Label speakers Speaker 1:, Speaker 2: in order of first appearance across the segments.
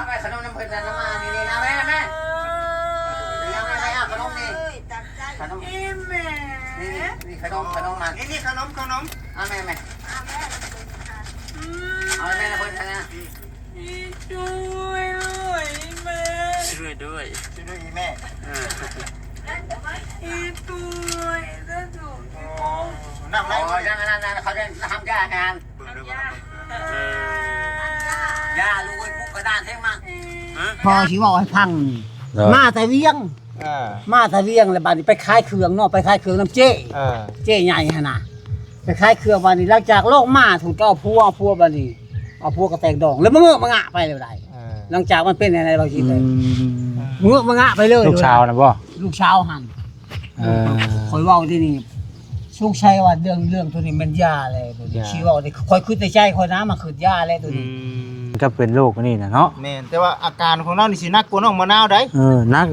Speaker 1: ไปขนมน้ำผึ้งน้ำมานี่นะแม่ยังไม่เอาขนมนี่ขนมนี่ขนมมานี่ขนมเอาแม่เอาแม่น้ำผึ้งนะช่วยด้วยแม่ช่วยด้วยแม่น้ำไรนั่นเขาจะทำยางานยาลูกปุ๊กกระดานเท่งมั้งพอชิบอกให้พังมาแต่เวียงแล้วบัดนี้ไปขายเครื่องเนาะไปขายเครื่องน้ำเจ๊ใหญ่ขนาดไปขายเครื่องบัดนี้หลังจากโลกมาถูกเก้าพัวบัดนี้เอาพัวกระแตกดองแล้วมึงมางะไปเลยได้หลังจากมันเป็นอะไรเราคิดเลยมึงมางะไปเลย
Speaker 2: ลูกชาวนะบ่
Speaker 1: ลูกชาวหันคอยว่าที่นี่สุกชัยว่าเรื่องตัวนี้มันยาเลยตัวนี้ชี้ว่าคอยคิดในใจคอยน้ำมาคืนยาเลยตัวนี้
Speaker 2: ก็เป็นโรคนี่นะเนาะ
Speaker 3: แม่นแต่ว่าอาการของเรานี่สินักกว่าน้องมะนาวได้
Speaker 2: นัก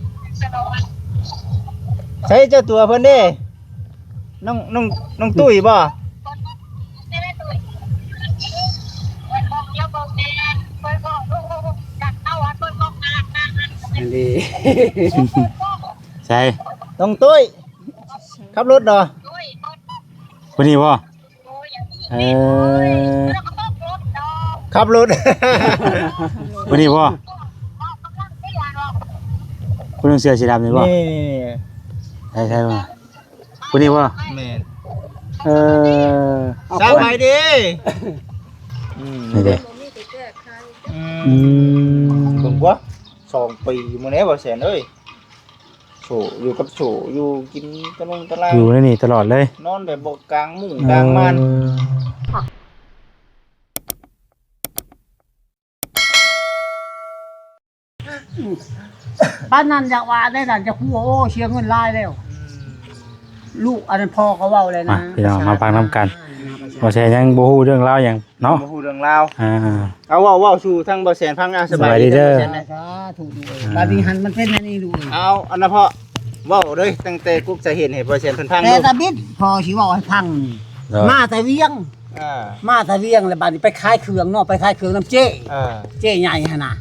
Speaker 3: ใช้เจ้าตัวเพิ่นเด้น้องตุ้ยบ่
Speaker 1: ดี
Speaker 2: ใช่
Speaker 3: น้องตุ้ยขับรถเหรอ
Speaker 2: วันนี้บ่
Speaker 3: ขับรถ
Speaker 2: วันนี้บ่คุณเสื้อสีดำนี่บ่ใช่บ่วันนี้บ่
Speaker 3: แม่นสบายดี
Speaker 2: นี่เด้
Speaker 3: ผมว่า2 ปีมื้อนี้บ่แสนเอ้ยโฉอยู่กับโฉอยู่กินตะลงตะลาง
Speaker 2: อยู่ในนี่ตลอดเลย
Speaker 3: นอนแบบบ่กลางมุ้งกลางม่าน
Speaker 1: บ้านนั้นอยากว่าได้นั่นจะพูดโอ้เชียเงินลายแล้วลูกอันนั้นพ่อเขาเว้าเลยนะ
Speaker 2: พี่น้องมาฟังน้ำกันบ่แซ่ยังบ่ฮู้เรื่องราวหยังเนาะ
Speaker 3: บ่ฮู้เรื่องราวเอาเว้าสู่ทั้งบ่แสนฟังสบายดี
Speaker 2: เด้อ
Speaker 1: ถูกบาดนี้หันมันเป็นอันนี้ดู
Speaker 3: เอาอันนั้นเพาะเว้าเลยตั้งแต่กุ๊กจะเห็นให้บ่แสนเพิ่นพัง
Speaker 1: แต่ตะบิดพอสิเว้าให้พังมาแต่เวียงแล้วบาดนี้ไปขายเครื่องเนาะไปขายเครื่องน้ำเจ๊ใหญ่ขนาด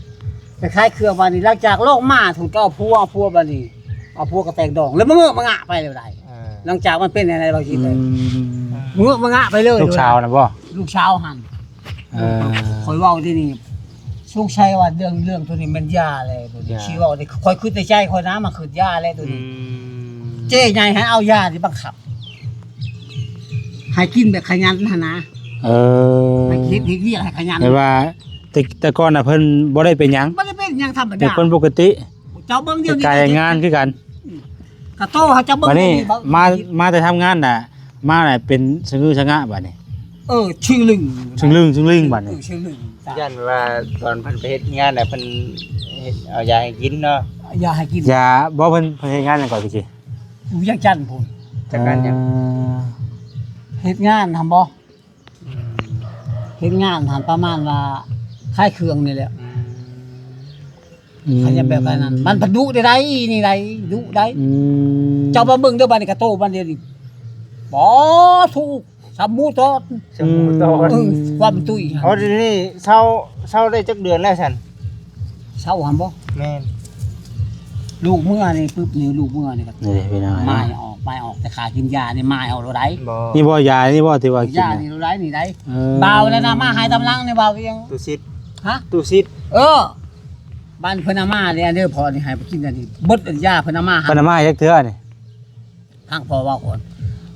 Speaker 1: ไปขายเครื่องบาดนี้หลังจากโลกมาถูกเก้าพัวบาดนี้เอาพัวกระแตกดองแล้วมึงมางะไปเลยได้หลังจากมันเป็นอะไรเราคิดเลยมึงมางะไปเลย
Speaker 2: ลูกชาวนะบ่
Speaker 1: ลูกชาวหันคอยว่าที่นี่สุกชัยว่าเรื่องตัวนี้มันยาเลยตัวนี้ชี้ว่าคอยคิดในใจคอยน้ำมาคืนยาเลยตัวนี้เจ๊ใหญ่ให้เอายาที่บังคับให้กินแบบขยันนะให้คิดเรียกให้ขยัน
Speaker 2: แต่ว่าแต่ก่อนน่ะเพิ่นบ่ได้เป็นหยัง
Speaker 1: บ่ได้เป็นหยังธรรมดา
Speaker 2: เป็นคนปกติ
Speaker 1: เจ้าเบิ่งเดียวนี้
Speaker 2: การงานคือกัน
Speaker 1: กระโตเขาจะเบิ่ง
Speaker 2: นี่มาแต่ทำงานน่ะมาน่ะเป็นสงือสงะบัดนี้
Speaker 1: ชื่อลึง
Speaker 2: บัดนี้
Speaker 1: ชื่อลึง
Speaker 3: ยันว่าตอนเพิ่นไปเฮ็ดงานน่ะเพิ่นเอายาให้กินเนาะ
Speaker 1: ยาให้กิน
Speaker 2: ยาบ่เพิ่นเฮ็ดงานจังก่อนพี่
Speaker 1: อยู่ยังจันทน์พุ่น
Speaker 3: จักการยัง
Speaker 1: เฮ็ดงานทำบ่เฮ็ดงานทำประมาณว่าขายเครื่องนี่แหละขยันแบบนั้นมันพันดุได้นี่ได้ดุได้เจ้ามาเบิ่งเด้อบัดนี้กระโตบัดนี้บ่ถูกสมูตอความตุ้ย
Speaker 3: อ๋อทีนี้เช่าได้จักเดือนแล้วซั่น
Speaker 1: เช่าหำบ่
Speaker 3: แม่น
Speaker 1: ลูกเมื่อนี่ปึ๊บนี่ลูกเมื่อนี่ก็
Speaker 2: นี่พี่น้อง
Speaker 1: ไม้ออกแต่ขากินยานี่ไม้ออกแล้วได้
Speaker 2: นี่บ่ยานี่บ่ที่ว่ากิน
Speaker 1: ยานี่แล้วได้นี่ได้เบาแล้วนะมาหายตำลังนี่เบายัง
Speaker 3: ตู้ซิด
Speaker 1: ฮะ
Speaker 3: ตู้ซิด
Speaker 1: บ้านเพิ่นอาม่าเนี่ยเด้อพอนี่ให้ไปกินอันนี้บดยาเพิ่นอาม่า
Speaker 2: เพิ่นอาม่าจักเทื่อนี่
Speaker 1: ทางพอว่าคน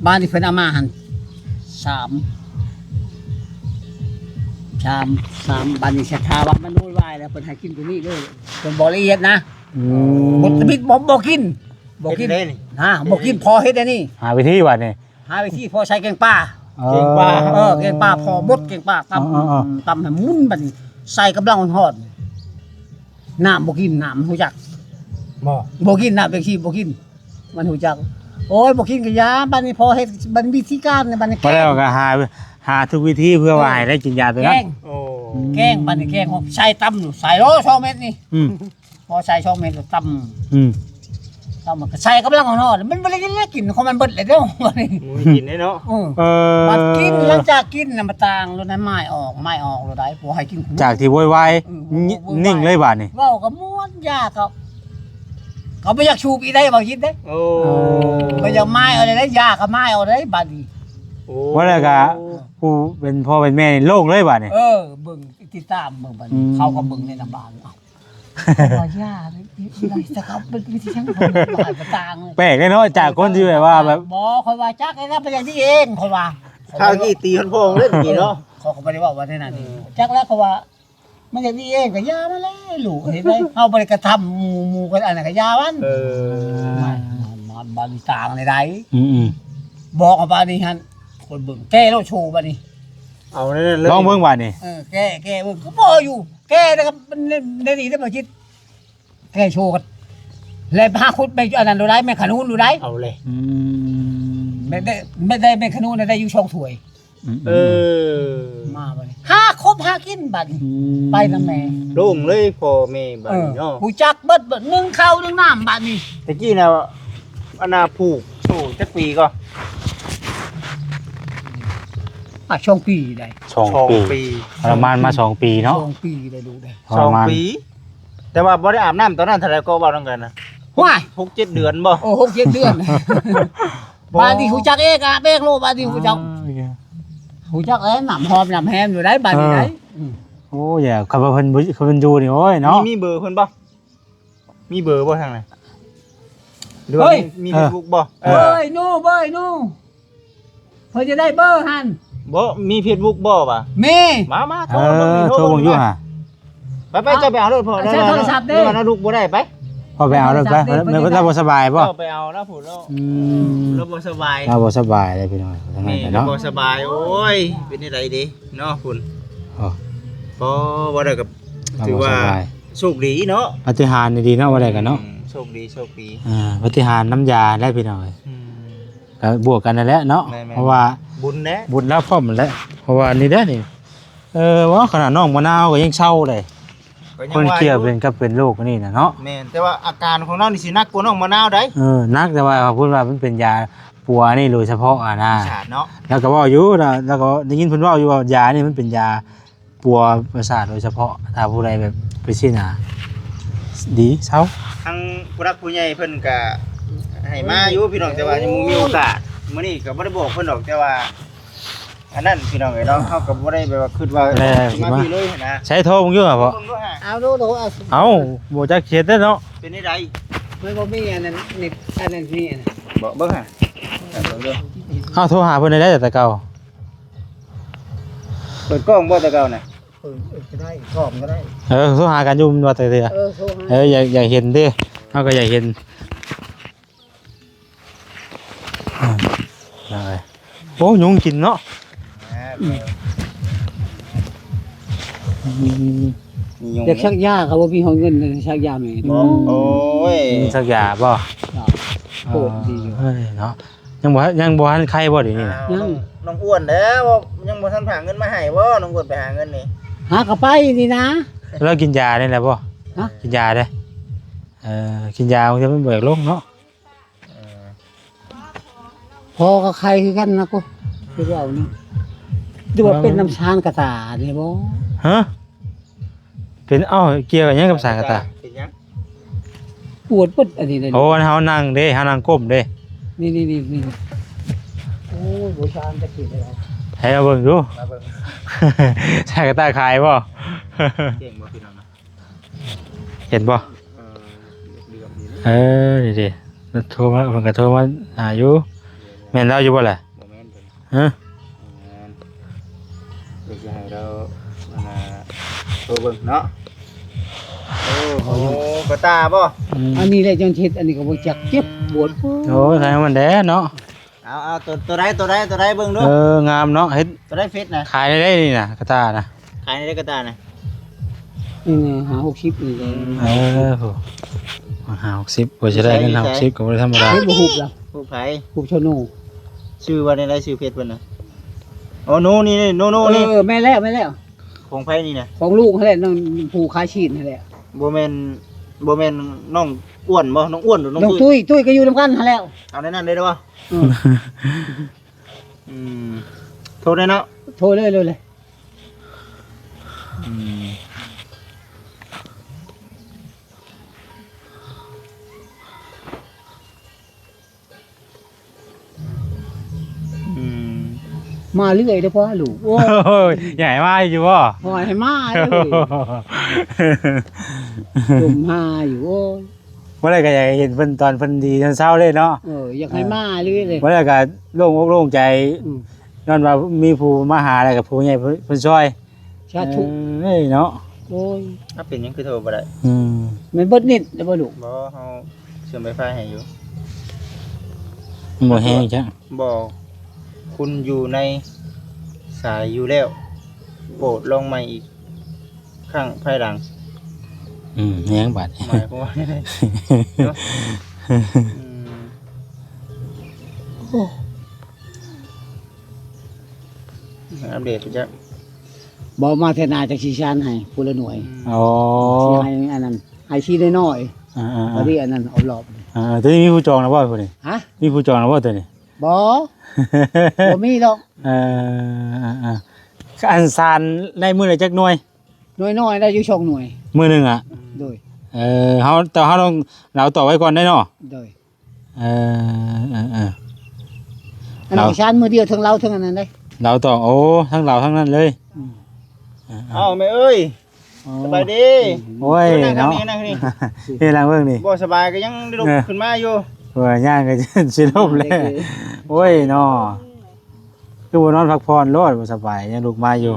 Speaker 1: บ้านนี่เพิ่นอาม่าหั่น3บ้านนี้ชะทาว่ามันโวยวายแล้วเพิ่นให้กินตัวนี้เด้อเพิ่นบ่ละเอียดนะบ่บิดบ่กิน
Speaker 3: ได้นี่
Speaker 1: บ่กินพอเฮ็ดอันนี้
Speaker 2: หาวิธีบัดนี้
Speaker 1: หาวิธีพอใช้แกงป่าแกงป่าพอบดแกงป่าตำให้มุนบัดนี้ใส่กำลังฮ้อนน้ำบ่กินน้ำหูจักบ่กินน้ำเด็กที่บ่กินมันหูจักโอ้ยบ่กินก็ยาบัดนี้พอเฮ็ดบัดวิธีการบัดนี้
Speaker 2: พอแล้วก็หาทุกวิธีเพื่อว่าให้ได้กินยาตัวนั้น
Speaker 1: แกงบัดนี้แกงใส่ตำใส่โล2 เม็ดนี่พอใส่2 เม็ดก็ตำ เจ้ามันก็ใส่กำลังของนอนมันบ่ได้กินของมันเบิดเลยเด้อบ่นี่
Speaker 3: มึงกินได้เนาะ
Speaker 1: มันกินหลังจากกินน่ะมาต่างแล้วนั้นไม้ออกแล้วได้ผัวให้กิน
Speaker 2: จากที่โวยวายนิ่งเลยบาดนี่
Speaker 1: เว้าก็ม่วนยาก็เขาบ่อยากชูบอีได้บ่คิดเด้
Speaker 3: โอ้
Speaker 1: บ่อยากไม้เอาได้ยาก็ไม้เอาได้บัดนี้
Speaker 2: ว่าแล้วก็ผู้เป็นพ่อเป็นแม่นี่โล่งเลยบาดนี่
Speaker 1: เบิ่งติดตามเบิ่งบัดนี้เขาก็เบิ่งในน้ำบ้านเอ้าว่ายาเลยได้แต่เขาเป็นวิธีช่างคนบ้านต่างเลย
Speaker 2: แปลกเลยเนาะจากคนที่แบบว่าแบบ
Speaker 1: บ่ค่อยว่าจักไอ้นั่นเป็นอย่างนี้เองค่อยว่า
Speaker 3: ข้าวกี่ตีคนพงเล่นกี่เนาะ
Speaker 1: เขาก็บ่ได้ว่าในนั้นนี่จักแล้วเขาว่ามันอย่างนี้เองก็ยามาเลยลูกเห็นไหมเฮาบ่ได้กระทำหมู่กันอันนั้นก็ยามันมาบ้านต่างในใด บอกเอาบ้านนี้ฮั่นคนเบิ่งแก้แล้วโชว์บัดนี้
Speaker 3: เอานั่นเลย
Speaker 2: ลองเบิ่งบาดนี่
Speaker 1: แก้เบิ่งก็บ่อยู่แก้นะครับมันได้ดีได้บ่คิดแก้โชว์กันแล้วพาคุดไปอันนั้นดูได้แม่ขนุนดูได้
Speaker 3: เอาเลย
Speaker 1: ไม่ได้แม่ขนุนได้อยู่ช่องถ้วย มาบัดนี้ครบ5กินบัดนี้ไปนำแม่
Speaker 3: โล่งเลยพ่อแม่บัดนี้เนาะ
Speaker 1: ผู้จักเบิดนึ่งข้าวนึ่งน้ำบัดนี้
Speaker 3: ตะกี้น่ะอนาผูกโซ่จักปีก็
Speaker 1: ช่องปีได้
Speaker 2: 2 ปีประมาณมา2 ปีเนาะ
Speaker 1: ช่องปีได้ดูได้
Speaker 3: 2 ปี แต่ว่าบ่ได้อาบน้ำตอนนั้นเท่าไหร่ก็เว้านํกันนะ
Speaker 1: ว้าย
Speaker 3: 6-7 เดือนบ่
Speaker 1: โอ้6-7 เดือนบ้านที่ผู้จักเอกอะเบกโลบ้านที่ผู้จักน้ำหอมน้ำแฮมอยู่ได้บ้านนี้ได้
Speaker 2: โอ้ยขับเพิ่นอยู่นี่โอ้ยเนาะ
Speaker 3: มีเบอร์เพิ่นบ่มีเบอร์บ่ทางไหนหรือว่ามี Facebook บ่
Speaker 1: เบ้ยนู่เพิ่นจะได้เบอร์หัน
Speaker 3: บ่มี Facebook บ่ป่ะ
Speaker 1: มี
Speaker 3: มาโท
Speaker 2: โทรบ่อยู่ห่า
Speaker 3: ไปจะไปเอารถพ่อแล้วนะลูกบ่ได้ไป
Speaker 2: พอไปเอาแล้วไปเราบ่สบายบ่
Speaker 3: ก็ไปเอาแล้วพุ่นแล้วเราบ่สบาย
Speaker 2: เราบ่สบายเลยพี่น้องทางนั้น
Speaker 3: เรา
Speaker 2: เนาะ
Speaker 3: บ่สบายโอ้ยเป็นจังไดดีเนาะพุ่นบ่ได้กับถือว่าโชคดีเนาะ
Speaker 2: ปฏิหารย์ดีเนาะว่าได้กันเนาะ
Speaker 3: โชคดี
Speaker 2: ปฏิหารย์น้ำยาได้พี่น้องก็บวกกันนั่นแหละเนาะเพราะว่า
Speaker 3: บุญแน่
Speaker 2: บุญแล้วพร้อมแล้วเพราะว่านี่เด้อนี่ว่าขนาดน้องมะนาวก็ยังเศร้าเลยคนเกี่ยวเป็นโรคนี่น่ะเนาะ
Speaker 3: แม่นแต่ว่าอาการของเรานี่สินักกว่าน้องมะนาวได้
Speaker 2: นักแต่ว่าพูดว่ามันเป็นยาปัวนี่โดยเฉพาะนะ
Speaker 3: ชาดเนาะ
Speaker 2: แล้วก็ว่าอยู่นะแล้วก็ได้ยินเพิ่นว่าอยู่ว่ายานี่มันเป็นยาปัวประสาทโดยเฉพาะถ้าผู้ใดแบบไปซิน่ะดีเศร้า
Speaker 3: ทางผู้รักผู้ใหญ่เพิ่นก็ให้มาอยู่พี่น้องแต่ว่ายังบ่มีโอกาสมื้อนี้ก็บ่ได้บอกเพิ่นดอกแต่ว่าอันนั้นพี่น้องเอ้ยเนาะเฮาก็บ่ได้แบบว่าคิดว่ามาพี่เลยนะ
Speaker 2: ใช้โทรมึงอยู่อ่ะพ่อ
Speaker 1: เอาดูเอา
Speaker 2: เอ้าบ่จักเขียนได้เนาะ
Speaker 3: เป็นได้ได
Speaker 1: ไม่บ่มีอันนั้นนี่อันนั้นนี่
Speaker 3: บ่เบิ่งหาเบิ่งเด้อ
Speaker 2: เอ้าโทรหาเพิ่นได้แต่เก่า
Speaker 3: เปิดกล้องบ่แต่เก่าน่ะ
Speaker 1: ก็ได้กรอบก็ได้
Speaker 2: โทรหากันอยู่ว่าแต่เด้อ
Speaker 1: โทร
Speaker 2: อยากเห็นเด้เฮาก็อยากเห็นได้โอ้ยุงกินเนาะ
Speaker 1: เด็กชักยาเขาบ่มีเงินชักยาแม่
Speaker 3: โอ้ย
Speaker 2: สักยาบ่
Speaker 1: โคตรดีอยู่
Speaker 2: เฮ้ยเนาะยังบ่ทันใครบ่เดี๋ยวนี้น่ะ
Speaker 3: น้องอ้วนเด้อยังบ่ทันหาเงินมาให้บ่น้องอ้วนไปหาเงินนี่
Speaker 1: หากระไปนี่นะ
Speaker 2: แล้วกินยาได้แล้วบ่กินยาได้กินยามันจะมันเบิกโรคเนาะ
Speaker 1: พอกับใครคือกันนะกูคือว่านี่ดูว่าเป็นน้ำชานกระตาเนี่ยบ่
Speaker 2: ฮะเป็นเกี่ยวกับหยังกับสารกระตา
Speaker 3: เป็นหยัง
Speaker 1: ปวดปึ๊ดอันนี้เลย
Speaker 2: โอ้เฮานั่งเด้เฮานั่งก้มเด้
Speaker 1: นี่โอ้ยโบชานจะกินอะไร
Speaker 2: ให้เอาเบิ่งดู
Speaker 3: มาเบิ่ง
Speaker 2: สารกระตาขายบ่
Speaker 3: เก่งบ่พี่น้องนะ
Speaker 2: เห็นบ่
Speaker 3: เดือดดี
Speaker 2: ดิโทรมาเพิ่นก็โทรมาอยู่แม่นเราอยู่บ่ล่ะ
Speaker 3: บ่แม่นเพิ่น
Speaker 2: ฮะ
Speaker 3: เดี๋ยวจะให้เราโทรเบิ่งเนาะโอ้โหกระตาบ่
Speaker 1: อันนี้เลยจังชิดอันนี้ก็บ่จักเจ็บปวด
Speaker 2: โอ้ยขายมันแด้เนาะ
Speaker 3: เอาตัวใดเบิ่งดู
Speaker 2: งามเนาะเฮ็ด
Speaker 3: ตัวใดเฟซนะ
Speaker 2: ขายได้นี่น่ะกระตาน่ะ
Speaker 3: ขายได้กระตานะ
Speaker 1: นี่หา60นี่เลย
Speaker 2: โห60บ่จะได้เงิน60ก็บ่ได้ธรรมดา
Speaker 1: เฮ็ดบ่ฮูบล่ะ
Speaker 3: ผู้ไผ
Speaker 1: ฮูบชโน
Speaker 3: ชื่อว่าในไรชื่อเพจเพิ่นน่ะโอ้โนนี่โนนี่
Speaker 1: แม่แล้ว
Speaker 3: ของไผนี่น่ะ
Speaker 1: ของลูกนั่นแหละนั่นผู้ค้าชีนนั่นแหละ
Speaker 3: บ่แม่น บ่แม่นน้องอ้วนบ่น้องอ้วนหรือน้อง
Speaker 1: น้อง
Speaker 3: ตุ้ย
Speaker 1: ตุ้ยก็อยู่นำกันหั่นแล้ว
Speaker 3: เอาในนั้นได้บ่
Speaker 1: อืม
Speaker 3: อืมโทรได้เนาะ
Speaker 1: โทรเลย
Speaker 3: อืมอืม
Speaker 1: มาเรื่อยเด้อพ่อลูกโอ้ย
Speaker 2: โอ้ยใหญ่มากอยู่บ่
Speaker 1: ปล่อยให้มาเลยจุ่มมาอยู่โอ้ย
Speaker 2: เมื่อไรก็อยากเห็นเพิ่นตอนเพิ่นดีตอนเช้าเลยเนาะ
Speaker 1: อยากให้มาเรื่อยเลย
Speaker 2: เมื่อไรก็โล่งอกโล่งใจ
Speaker 1: อืม
Speaker 2: ย้อนว่ามีผู้มาหาอะไรกับผู้ใหญ่เพิ่นช่วย
Speaker 1: ชาทุก
Speaker 2: เอ้ยเนาะ
Speaker 1: โอ้ย
Speaker 3: ถ้าเป็นหยังคือโทรบ่ได้
Speaker 2: อืม
Speaker 1: มันเบิดนิดเด้อบ่ลูก
Speaker 3: บ่เฮาเชื่อมไฟฟ้าให้อยู่
Speaker 2: บ่แห้งจ้ะ
Speaker 3: บ่คุณอยู่ในสายอยู่แล้วโปรดลองใหม่อีกข้างภายหลัง
Speaker 2: แห้งบาด
Speaker 3: หมายความว่าไงเนาะอืม
Speaker 1: โอ้
Speaker 3: อัปเดตไปจ้ะ
Speaker 1: บ่มาเทนาจากชีชานให้ผู้ละหน่วย
Speaker 2: อ๋อ
Speaker 1: สิให้อันนั้นให้ชีได้น้อย
Speaker 2: อ่า
Speaker 1: พอดีอันนั้นเอารอบ
Speaker 2: ตัวนี้มีผู้จองแล้วบ่พุ่นนี่
Speaker 1: ฮะ
Speaker 2: มีผู้จองแล้วบ่ตัวนี้
Speaker 1: บ่บ่มีดอก
Speaker 2: อันซานในมือละจักหน่วย
Speaker 1: หน่วยน้อยได้อยู่ช่องหน่วย
Speaker 2: มือหนึงอ่ะ
Speaker 1: โดย
Speaker 2: เฮาแต่เฮาต้องเราต่อไว้ก่อนได้เนาะ
Speaker 1: โดย
Speaker 2: เออ
Speaker 1: อันนั้นชานมือเดียวทั้งเราทั้งอันนั้นได้
Speaker 2: เราต่อโอ้ทั้งเราทั้งนั้นเลย
Speaker 3: เอ้าแม่เอ้ยสบายดี
Speaker 2: โอ้ย
Speaker 3: นั่ง
Speaker 2: เนาะ
Speaker 3: นี่นั่งนี่
Speaker 2: นี่ล่ะเบิ่งนี่
Speaker 3: บ่สบายก็ยังได้ลุกขึ้นมาอยู่
Speaker 2: เพื่อย่างก็สิลมเลยโอ้ยเนาะคือบ่นอนพักผ่อนโลดบ่สบายยังลุกมาอยู่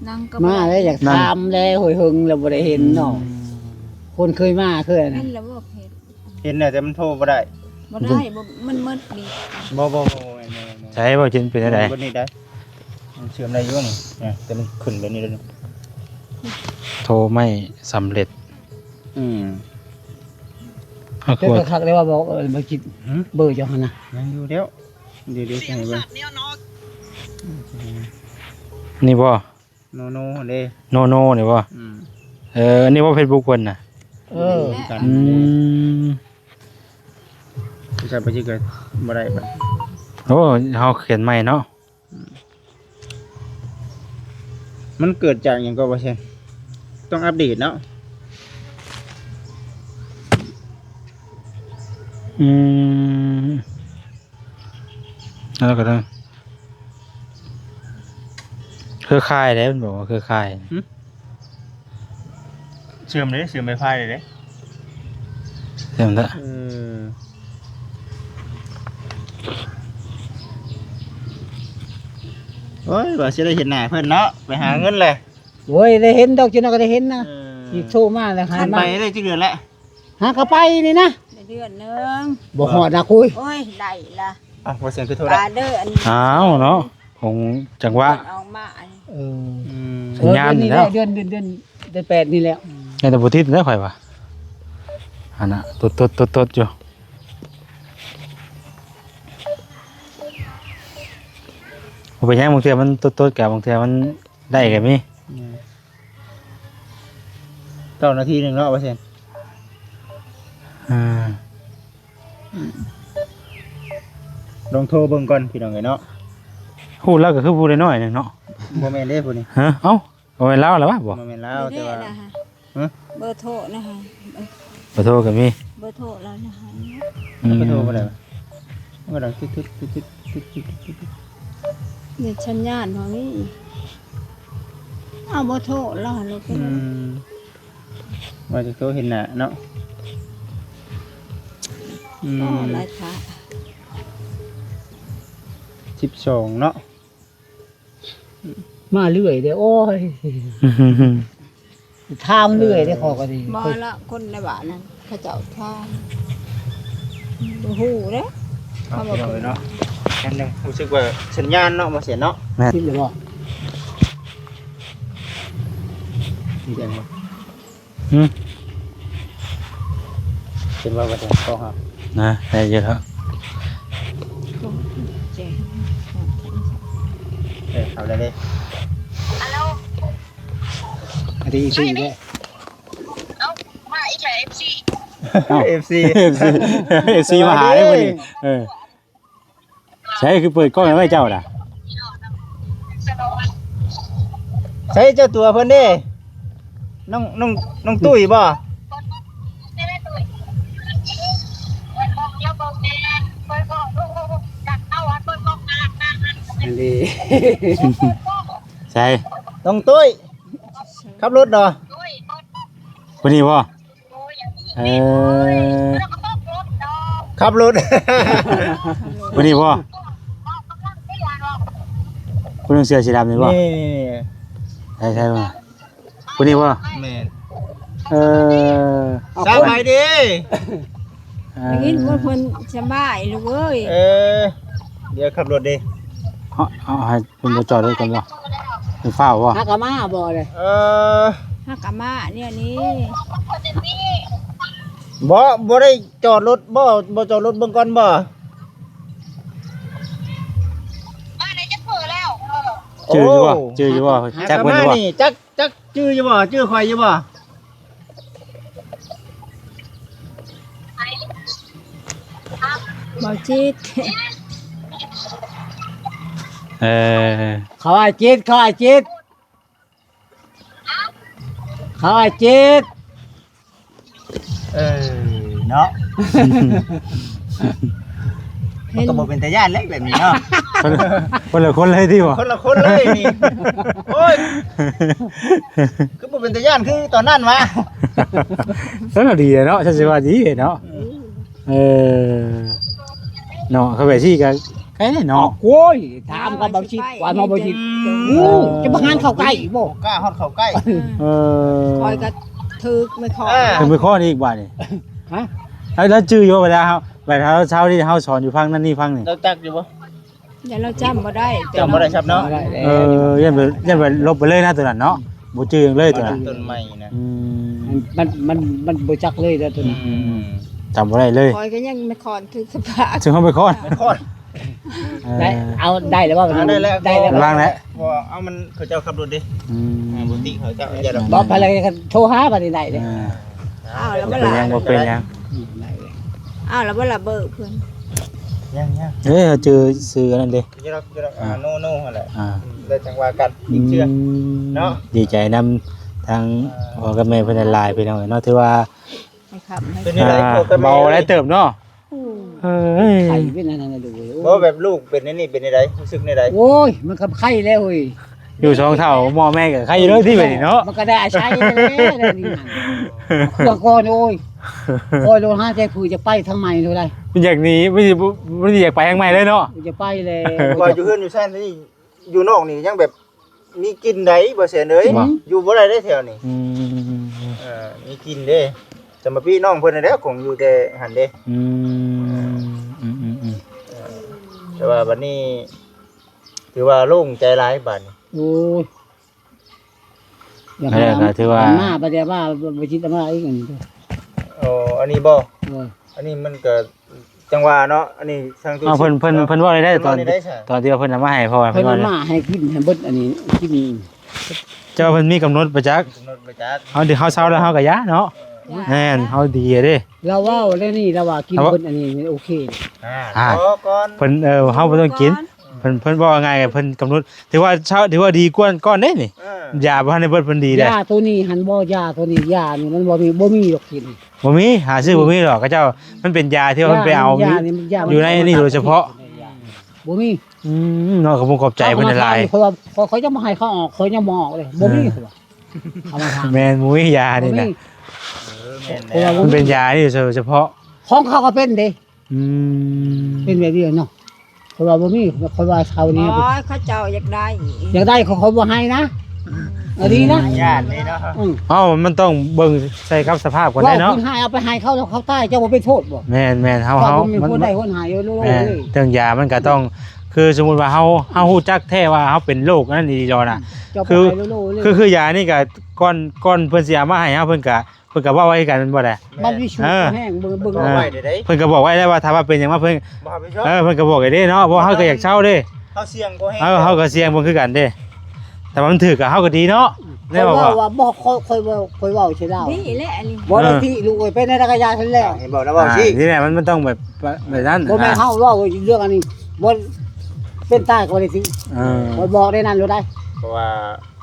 Speaker 4: นั่งก็
Speaker 1: มาแล้วอยากถามแล้วหอยหึงแล้วบ่ได้เห็นเนาะคนเคยมาเคยอัน
Speaker 4: นั่
Speaker 1: นั้น
Speaker 4: นแหละว่าเพชร
Speaker 3: เห็นน่ะแต่มันโทรบ่ได้
Speaker 4: บ่ได้บ่มันมืดดี
Speaker 3: บ่
Speaker 2: ใช่บ่จินเป็นจังได๋
Speaker 3: บ่นี่ได้มันเชื่อมได้อยู่นี่แต่มันขึ้นแบบนี้เลย
Speaker 2: โทรไม่สำเร็จ
Speaker 1: เดี๋ยวก็คักเลยว่าบอกบ่คิดเบอร์เจ้าหั่นน่ะ
Speaker 3: ยังอยู่เดี๋ยวเดี๋ยวใส่เบิ่ง
Speaker 2: นี่บ่
Speaker 3: โนเด้
Speaker 2: โนนี่บ่อันนี้บ่ Facebook เพิ่นน่ะ
Speaker 3: กัน
Speaker 2: อืม
Speaker 3: ใช่ไปจิกบ่ได้บัด
Speaker 2: โอ้เฮาเขียนใหม่เนาะ
Speaker 3: มันเกิดจากหยังก็บ่ใช่ต้องอัปเดตเนาะ
Speaker 2: แล้วก็ต้องเครือข่ายเด้มันบอกว่าเครือข่าย
Speaker 3: เชื่อมเลยเชื่อมไฟฟ้าเลยเด้
Speaker 2: เต็มละ
Speaker 3: โอ้ยว่าสิได้เห็นหน้าเพิ่นเนาะไปหาเงินเลย
Speaker 1: โอ้ยได้เห็นดอกจินก็ได้เห็นนะสิโทรมาแล้วหา
Speaker 3: คัน
Speaker 1: มา
Speaker 3: ไปได้จักเดือนแล้ว
Speaker 1: หากระไปนี่นะ
Speaker 4: ได้เดือนหนึง
Speaker 1: บ่ฮอดนะคุย
Speaker 4: โอ้ยได้ละ
Speaker 3: อ้าวบ่เสียงคือโทร
Speaker 4: ป
Speaker 3: ได้
Speaker 4: ลาเด้ออัน
Speaker 2: อ้าวเนาะคงจังหวะ
Speaker 4: ออกมาอัน
Speaker 2: สัญญาณนี่แล้ว
Speaker 1: เดือน8นี่แล้ว
Speaker 2: แต่บ่ทิศได้ข่อยว่าอันน่ะตดอยู่บ่เป็นหยังบางเทื่อมันตดกับบางเทื่อมันได้ก็มี
Speaker 3: ต่อนาทีนึงเนาะบ่เสียง ลองโทรเบิ่งก่อนพี่น้องเนาะ
Speaker 2: ฮู้แล้วก็คือผู้น้อยๆนึงเนาะ
Speaker 3: บ่แม่นเด้ผู้นี้
Speaker 2: ฮะเอ้าบ่แม่นลาวแล้ววะบ่
Speaker 3: บ่แม่นลาวแต่
Speaker 4: เด้
Speaker 3: ว่า
Speaker 4: นะฮะ
Speaker 3: ฮะ
Speaker 4: เบอร์โทรนะฮะ
Speaker 2: ขอโทษก็มี
Speaker 4: เบอร์โทรแล้วนะฮะ
Speaker 3: ไปโทรบ่ได้มันก็ดังตึ๊ด
Speaker 4: นี่สัญญาณบ่มีเอาเบอร์โทรแล้วลูก
Speaker 3: ว่าจะโทรเห็นหน้าเนาะ
Speaker 4: ก็หลายค่ะ
Speaker 3: 12เนาะ
Speaker 1: มาเรื่อยเด้อโอ้ยถามเรื่อยเด้อขอก็ดี
Speaker 4: บ่ละคนในบ้านนั้นเขาเจ้าทานบ่ฮู้เด้
Speaker 3: เอาพี่น้องเนาะอันนึงรู้สึกว่าสัญญาณเนาะบ่เสียเนาะ
Speaker 1: คิดเลยบ่
Speaker 3: นี่เด้อ
Speaker 2: อืม
Speaker 3: เป็นว่าบ่ได้ก็ครับ
Speaker 2: นะได้เยอะแล้ว
Speaker 4: เจ๊
Speaker 3: เอาได้เลย
Speaker 1: อันนี้อีกทีเด้อ
Speaker 5: เอ้าไม่
Speaker 3: FC
Speaker 2: FC มาหาได้บ่นี่ใช่คือเปิดกล้องให้เจ้าน่ะ
Speaker 3: ใช้เจ้าตัวเพิ่นเด้น้องตุ้ยบ่
Speaker 1: อันนี้
Speaker 2: ใช่
Speaker 3: น้องตุ้ยขับรถดอ
Speaker 2: คนนี้บ่เออ
Speaker 3: ขับรถ
Speaker 2: คนนี้บ่คนเสื้อสีดำนี่บ่
Speaker 3: นี่
Speaker 2: ใช่บ่คนนี้บ่
Speaker 3: แม่น
Speaker 2: เออ
Speaker 3: สบายดี
Speaker 4: ได้ยินว่าเพิ่นสบายลูกเอ้ย
Speaker 3: เดี๋ยวขับรถดิ
Speaker 2: เอาให้เพิ่นมาจอดรถก่อนบ่เพิ่นฟ้าวบ่
Speaker 1: ฮักกะมาบ่เลย
Speaker 4: ฮักกะมาเนี่ยนี่
Speaker 3: บ่ได้จอดรถบ่จอดรถเบิ่งก่อนบ่
Speaker 2: ชื่ออยู่บ่ชื่ออยู่บ่จักเพิ่นบ่
Speaker 3: นี่จักชื่ออยู่บ่ชื่อข่อยอยู่บ่
Speaker 4: บ่จิต
Speaker 2: เออ
Speaker 1: เขาไอ้จิตเขาไอ้จิตเขาไอ้จิต
Speaker 3: เนาะ
Speaker 4: เห็น
Speaker 3: ก็บ่เป็นตาย่านเล็กแบบนี้เนาะ
Speaker 2: คนละคนเลยที่บ่
Speaker 3: คนละคนเลยนี่โอ้ยคือบ่เป็นตาย่านคือตอนนั้นวะ
Speaker 2: แล้วเราดีเนาะฉันสิว่าดีเนาะเออเนาะเขาไปที่กันใครเนี่ยเนาะ
Speaker 1: โอ้ยถามกันบ่ชิดว่ามาบ่ชิดจะมาหานเข้าใกล้บ่
Speaker 3: กล้าฮอดเข้าใกล้
Speaker 2: เออ
Speaker 4: คอยก็ถึกไม่คอย
Speaker 2: ถึงไปข้อนี้อีกบ่านี่
Speaker 1: ฮะ
Speaker 2: แล้วชื่ออยู่เวลาเฮาเวลาเช้าที่เฮาสอนอยู่ฟังนั่นนี่ฟังนี่
Speaker 3: เราจักอยู่บ่
Speaker 4: อย่าเราจำบ่ได้
Speaker 3: จำบ่ได้ครับเนาะ
Speaker 2: ยันไปลบไปเลยนะตัวนั้นเนาะบ่ชื่อยังเลยตัวนั้น
Speaker 3: ต้นไม้นะ
Speaker 1: มันบ่จักเลยเด้อตัวนี้
Speaker 2: จำบ่ได้เลย
Speaker 4: คอยก็ยังไม่คอนถึกสภาพ
Speaker 2: ถึงเฮาไปข้อ
Speaker 3: ไม่คอด
Speaker 1: ได้เอาได้แล้วว่า
Speaker 3: ได้แล้ว
Speaker 1: ได้แล้ว
Speaker 2: วางแล้ว
Speaker 3: พอเอามันเขาเจ้าขับรถดิ
Speaker 2: อืม
Speaker 3: บ่ติเขาเจ้าอย่าดอก
Speaker 1: บ่ไปเลยกันโทรหาบัดนี้ได้เด้
Speaker 4: อ้าวแล้ว
Speaker 2: บ่
Speaker 4: บ่
Speaker 2: เป็น
Speaker 4: ล่ะ
Speaker 2: ยังบ่เป็นยัง
Speaker 4: อ้าวแล้วบ่ล่ะเบิกเพิ่น
Speaker 3: ยัง
Speaker 2: เฮ้ยเจอซื้อนั่นเด้
Speaker 3: อย่าดอกโน่ๆหั่นแหละ
Speaker 2: อ่า
Speaker 3: ได้จังว่ากันอีกเชื่อ เนาะ
Speaker 2: ดีใจนำทางพ่อกับแม่เพิ่นหลายๆไปเนาะเนาะถือว่า
Speaker 4: ให้ขับให้
Speaker 3: เป็นอะไรพวกกัน
Speaker 2: เบาได้เติบเนาะเฮ้ย
Speaker 1: ไข่เป็นนั่นน่ะดู
Speaker 3: บ่แบบลูกเป็นนี่เป็นไดรู้สึกในใด
Speaker 1: โอ้ยมันก็ไข่แล้วเว้ย
Speaker 2: อยู่สองเท่าหมอแม่กับใครอยู่เรื่องที่แบบนี้เนาะ
Speaker 1: มันก็ได้อาชัยแล้วนี่นั่นเครื่องก่อนโอ้ยโอ้ยโลหะใจคือจะไปทางใหม่ดูได้
Speaker 2: มันอยากหนีไม่ได้อยากไปทางใหม่เลยเนาะ
Speaker 1: จะไปแล้ว
Speaker 3: ว่าอยู่เฮือนอยู่ซ่านนี่อยู่นอกนี่ยังแบบมีกินได้บ่เสียเอ้ยอยู่บ่ได้ได้แถวนี้
Speaker 2: อืม
Speaker 3: มีกินเด้สมพี่น้องเพิ่นน่ะเด้อคงอยู่แต่หั่นเด้
Speaker 2: อืมอืมอืมอืม
Speaker 3: แต่ว่าบัดนี้ถือว่าโล่งใจหลายบัดนี้
Speaker 1: โอ้ย
Speaker 2: นั่นแหละก็ถือว่า
Speaker 1: มาประเดี๋ยวว่าไปคิดมาอีกอันนี้
Speaker 3: อ๋ออันนี้บ่
Speaker 1: เออ
Speaker 3: อันนี้มันก็จังหวะเนาะอันนี้ทาง
Speaker 2: เพิ่นว่าอะไรได้ตอนที่ว่าเพิ่นเอามาให้พ่อ
Speaker 1: เพิ่
Speaker 2: เพิ่
Speaker 1: น
Speaker 2: นว่า
Speaker 1: มาให้กินให้เบิดอันนี้ที่มี
Speaker 2: เจ้าเพิ่นมีกำหนดประจักษ์
Speaker 3: กำหนดประจักษ์
Speaker 2: เฮาเดี๋ยวเฮาเช้าแล้วเฮาก็ยะเนาะแน่นเฮาดีเด้
Speaker 1: เราว่าแล้วนี่เราว่ากินเบิดอันนี้โอเค
Speaker 3: ขอก่อน
Speaker 2: เพิ่นเฮาบ่ต้องกินเพิ่นบอกว่าไงเพิ่นกำหนดถือว่าเช้าถือว่าดีกว่าก่อนเด้นี่ยาบ่ทันได้เบิดเพิ่นดีเด้
Speaker 1: ยาตัวนี้หันบ่ยาตัวนี้ยานี่มันบ่มีดอกกิน
Speaker 2: บ่มีหาซื้อบ่มีหรอกเขาเจ้ามันเป็นยาที่ว่ามันไปเอา
Speaker 1: ยานี่มันยา
Speaker 2: อยู่ในนี่โดยเฉพาะ
Speaker 1: บ่มี
Speaker 2: เนาะขอบใจเพิ่นหลาย
Speaker 1: เพราะว่าเขาจะมาให้เขาออกเขายังบ่ออกเลยบ่มีเขาว่าเอามาทาง
Speaker 2: แม่นมุ้ยยานี่
Speaker 1: บ่
Speaker 2: นะ
Speaker 1: มี
Speaker 3: แม่น
Speaker 2: มันเป็นยาที่โดยเฉพาะ
Speaker 1: ของเขาก็เป็นเด้
Speaker 2: อืม
Speaker 1: เป็นแบบนี้เนาะเพราะว่าบ่มีเพราะว่าเขา
Speaker 4: อ๋
Speaker 1: นี่
Speaker 4: อเขาเจ้าอยากได้
Speaker 1: อยากได้เขาบ่ให้นะอันนี้นะ
Speaker 3: ญาตินี่เนาะ
Speaker 2: เอ้ามันต้องเบิ่งใส่กับสภาพก่อน
Speaker 1: ว่า
Speaker 2: ได้เนาะ
Speaker 1: คุณให้เอาไปให้เขาแล้วเขาตายเจ้าบ่เป็นโทษบ่
Speaker 2: แม่นเฮา
Speaker 1: เขา
Speaker 2: เฮา
Speaker 1: มี
Speaker 2: มัน
Speaker 1: คนได้คนหายอยู่โลก
Speaker 2: แม่น
Speaker 1: เลย
Speaker 2: เรื่องยามันก็ต้องคือสมมุติว่าเฮาฮู้จักแท้ว่าเฮาเป็นโรคนั่นดีๆน่ะ
Speaker 1: เจ้าไป
Speaker 2: คือ
Speaker 1: ให้โลกเลย
Speaker 2: คือยานี่ก็ก่อนเพิ่นสิเอามาให้เฮาเพิ่นก็ว่าไว้กันบ่ได้
Speaker 1: มันมีชูแห้งเบิ่ง
Speaker 3: เอาไว้ได้
Speaker 2: เพิ่นก็บอกไว้แล้วว่าถ้าว่าเป็นหยังมาเพิ่น
Speaker 3: บ่เอาไปชอบ
Speaker 2: เพิ่นก็บอกไอ้เด้เนาะเพราะเฮาก็อยากเช่าเด้
Speaker 3: เขาเสี่ยงก็ให้
Speaker 2: เฮาก็เสี่ยงบ่คือกันเด้แต่ว่ามันถือกับเฮาก็ดีเนาะ
Speaker 1: คอยว่าบ่คอยเว้าใช่แล้ว
Speaker 4: นี่แหละอันนี้
Speaker 1: บ่ได้ที่ลูกเอ้ยไปในจักรยานซั่นแล้ว
Speaker 3: เห็นบอกแล้วว่าสิ
Speaker 2: นี่แหละมันต้องแบบนั้น
Speaker 1: บ่แม่นเฮาเว้าเรื่องอันนี้บ่เป็นตายก็บ่ได้สิคอยบอกได้นั่นรู้ได้
Speaker 3: เพราะว่า